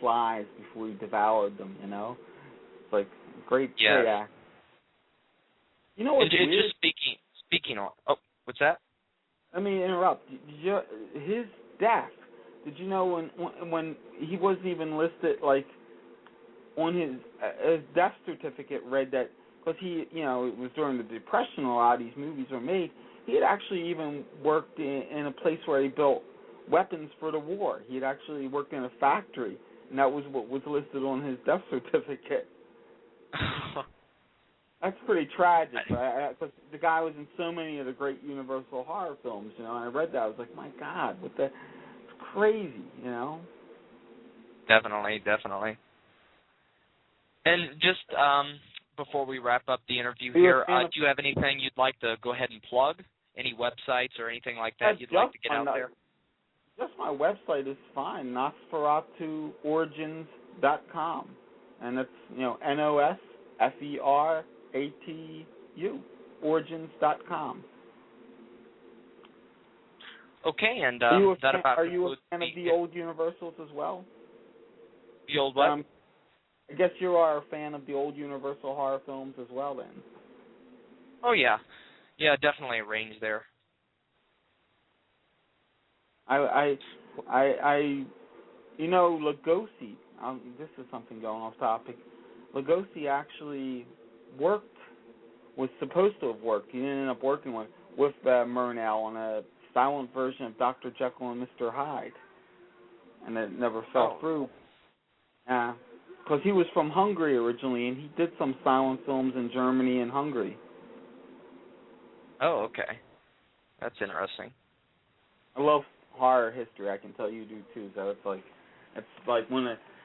flies before he devoured them, you know? It's like, great act. You know what's weird? Just speaking on... Oh, what's that? Let me interrupt. His death, did you know when he wasn't even listed, like, on his death certificate read that, because he, you know, it was during the Depression a lot of these movies were made, he had actually even worked in a place where he built weapons for the war. He had actually worked in a factory, and that was what was listed on his death certificate. That's pretty tragic, because the guy was in so many of the great Universal horror films, you know, and I read that, I was like, my God, it's crazy, you know? Definitely. And just before we wrap up the interview here, do you have anything you'd like to go ahead and plug? Any websites or anything like that you'd like to get out there? Just my website is fine, NosferatuOrigins.com. And that's, you know, NOSFERATU, origins.com. Okay, and are you a fan of the old Universals as well? The old what? I guess you are a fan of the old Universal horror films as well, then. Oh, yeah. Yeah, definitely a range there. You know, Lugosi, this is something going off topic. Lugosi actually was supposed to have worked. He ended up working with Murnau on a silent version of Dr. Jekyll and Mr. Hyde. And it never fell through. Because he was from Hungary originally, and he did some silent films in Germany and Hungary. Oh, okay. That's interesting. I love horror history. I can tell you do too. So it's like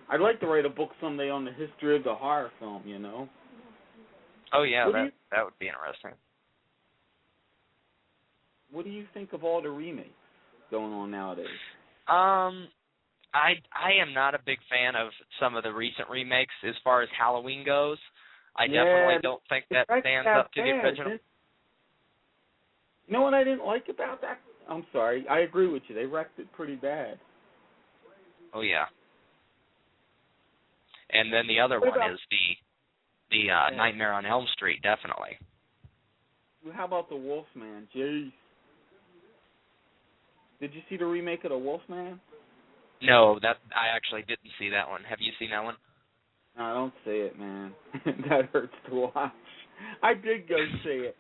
I'd like to write a book someday on the history of the horror film. You know. Oh yeah, that would be interesting. What do you think of all the remakes going on nowadays? I am not a big fan of some of the recent remakes as far as Halloween goes. I definitely don't think that stands up to the original. You know what I didn't like about that? I'm sorry. I agree with you. They wrecked it pretty bad. Oh, yeah. And then the other one is the Nightmare on Elm Street, definitely. How about the Wolfman? Jeez. Did you see the remake of the Wolfman? No, I actually didn't see that one. Have you seen that one? No, I don't see it, man. That hurts to watch. I did go see it.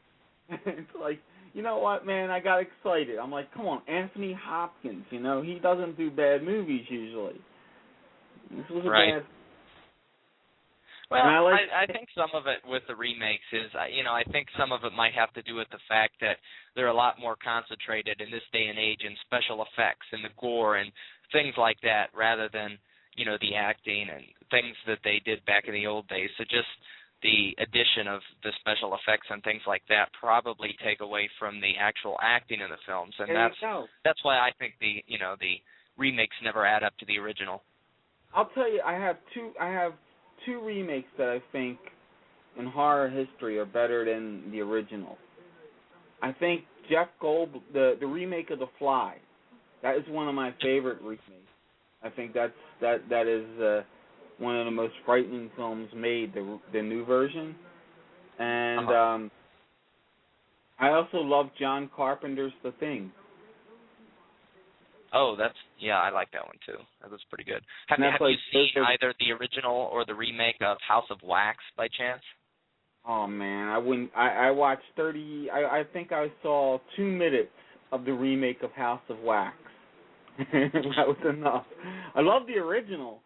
It's like, you know what, man? I got excited. I'm like, come on, Anthony Hopkins. You know, he doesn't do bad movies usually. This was a bad. Well, I think some of it with the remakes is, you know, I think some of it might have to do with the fact that they're a lot more concentrated in this day and age in special effects and the gore and things like that, rather than, you know, the acting and things that they did back in the old days. So just the addition of the special effects and things like that probably take away from the actual acting in the films, and that's why I think the remakes never add up to the original. I'll tell you, I have two remakes that I think in horror history are better than the original. I think Jeff Goldblum, the remake of The Fly, that is one of my favorite remakes. I think that is one of the most frightening films made, the new version. And I also love John Carpenter's The Thing. Oh, I like that one too. That was pretty good. Have you seen either the original or the remake of House of Wax by chance? Oh man, I watched 30. I think I saw 2 minutes of the remake of House of Wax. That was enough. I love the original.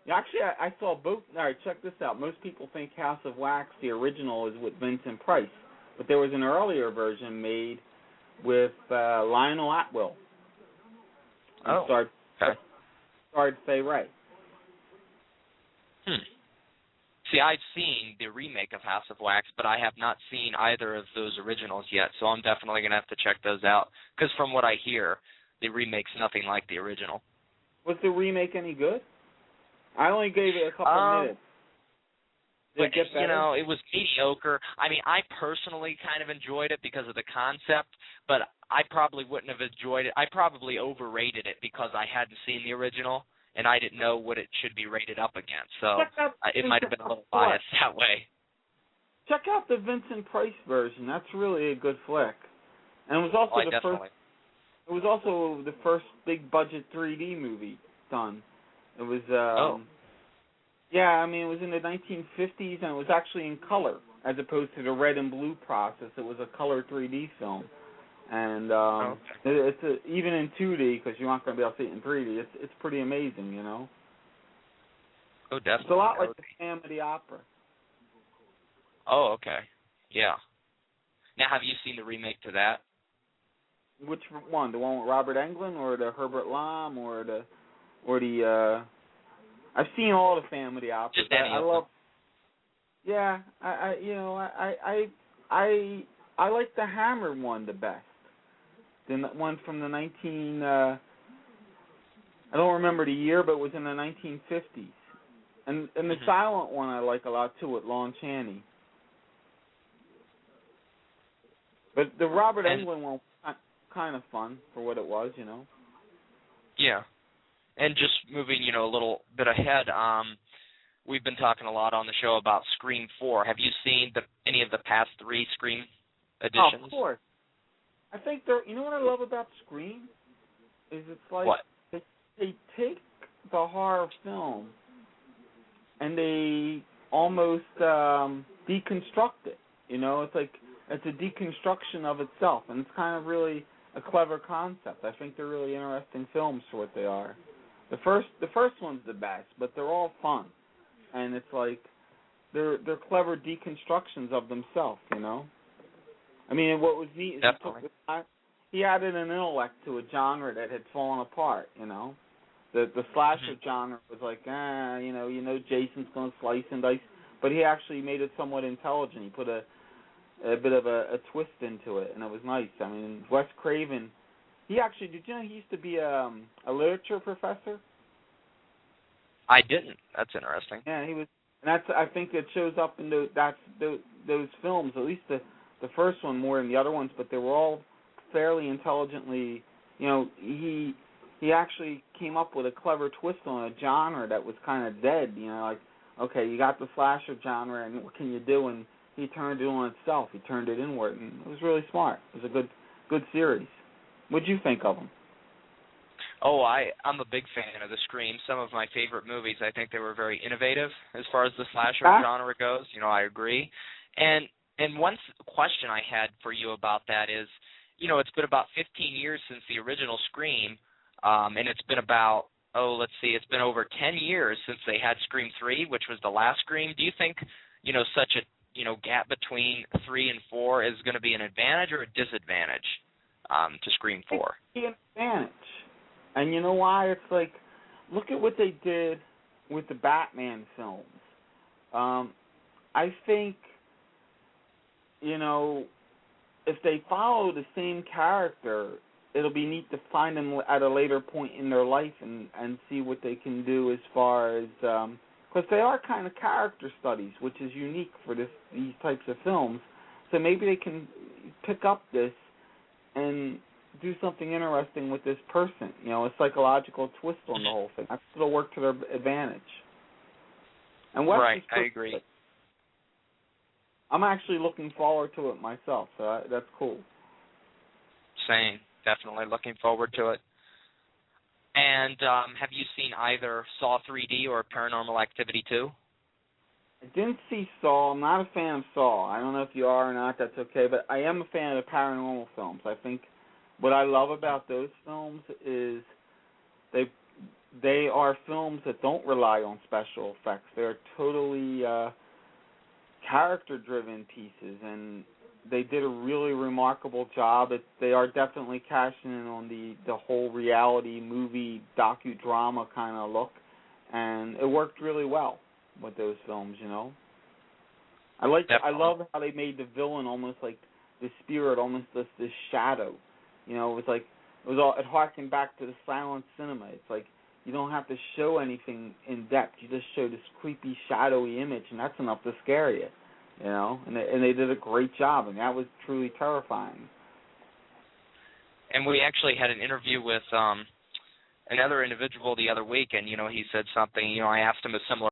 Actually, I saw both. All right, check this out. Most people think House of Wax, the original, is with Vincent Price, but there was an earlier version made with Lionel Atwill. Starred Fay Wray. See, I've seen the remake of House of Wax, but I have not seen either of those originals yet, so I'm definitely going to have to check those out, because from what I hear, the remake's nothing like the original. Was the remake any good? I only gave it a couple minutes. Did it get better? You know, it was mediocre. I mean, I personally kind of enjoyed it because of the concept, but I probably wouldn't have enjoyed it. I probably overrated it because I hadn't seen the original, and I didn't know what it should be rated up against. So it might have been a little biased that way. Check out the Vincent Price version. That's really a good flick. And it was also It was also the first big budget 3D movie done. It was yeah, I mean, it was in the 1950s, and it was actually in color as opposed to the red and blue process. It was a color 3D film. And it's even in 2D, because you aren't going to be able to see it in 3D, it's pretty amazing, you know. Oh, definitely. It's a lot like the Phantom of the Opera. Oh, okay. Yeah. Now, have you seen the remake to that? Which one? The one with Robert Englund, or the Herbert Lom, or the I've seen all the Phantom of the Opera. Just any of them. Yeah, I like the Hammer one the best. The one from the I don't remember the year, but it was in the 1950s. And the silent one I like a lot too, with Lon Chaney. But the Robert Englund one was kind of fun for what it was, you know. Yeah. And just moving, a little bit ahead, we've been talking a lot on the show about Scream 4. Have you seen any of the past 3 Scream editions? Oh, of course. I think you know what I love about Scream? Is it's like what? They take the horror film and they almost deconstruct it. You know, it's like it's a deconstruction of itself, and it's kind of really a clever concept. I think they're really interesting films for what they are. The first one's the best, but they're all fun, and it's like they're clever deconstructions of themselves. You know, I mean, what was neat is he added an intellect to a genre that had fallen apart. You know, the slasher genre was like, you know, Jason's gonna slice and dice, but he actually made it somewhat intelligent. He put a bit of a twist into it, and it was nice. I mean, Wes Craven, did you know he used to be a literature professor? I didn't. That's interesting. Yeah, he was, and I think it shows up in those films, at least the first one more than the other ones, but they were all fairly intelligently, you know, he actually came up with a clever twist on a genre that was kind of dead, you know, like, okay, you got the slasher genre, and what can you do? And he turned it on itself. He turned it inward, and it was really smart. It was a good series. What'd you think of them? Oh, I'm a big fan of the Scream. Some of my favorite movies. I think they were very innovative as far as the slasher genre goes. You know, I agree. And one question I had for you about that is, you know, it's been about 15 years since the original Scream, and it's been about, it's been over 10 years since they had Scream 3, which was the last Scream. Do you think, you know, such a gap between 3 and 4 is going to be an advantage or a disadvantage to Scream 4? It's an advantage. And you know why? It's like, look at what they did with the Batman films. I think, you know, if they follow the same character, it'll be neat to find them at a later point in their life and see what they can do as far as, because they are kind of character studies, which is unique for these types of films. So maybe they can pick up this and do something interesting with this person, you know, a psychological twist on the whole thing. That's what'll work to their advantage. And right, I agree. I'm actually looking forward to it myself, so that's cool. Same, definitely looking forward to it. And have you seen either Saw 3D or Paranormal Activity 2? I didn't see Saw. I'm not a fan of Saw. I don't know if you are or not. That's okay. But I am a fan of the paranormal films. I think what I love about those films is they are films that don't rely on special effects. They're totally character-driven pieces, and they did a really remarkable job. They are definitely cashing in on the whole reality movie docudrama kind of look, and it worked really well with those films, you know. I love how they made the villain almost like the spirit, almost this shadow. You know, it harkened back to the silent cinema. It's like you don't have to show anything in depth. You just show this creepy, shadowy image, and that's enough to scare you. You know, and they did a great job, and that was truly terrifying. And we actually had an interview with another individual the other week, and he said something. I asked him a similar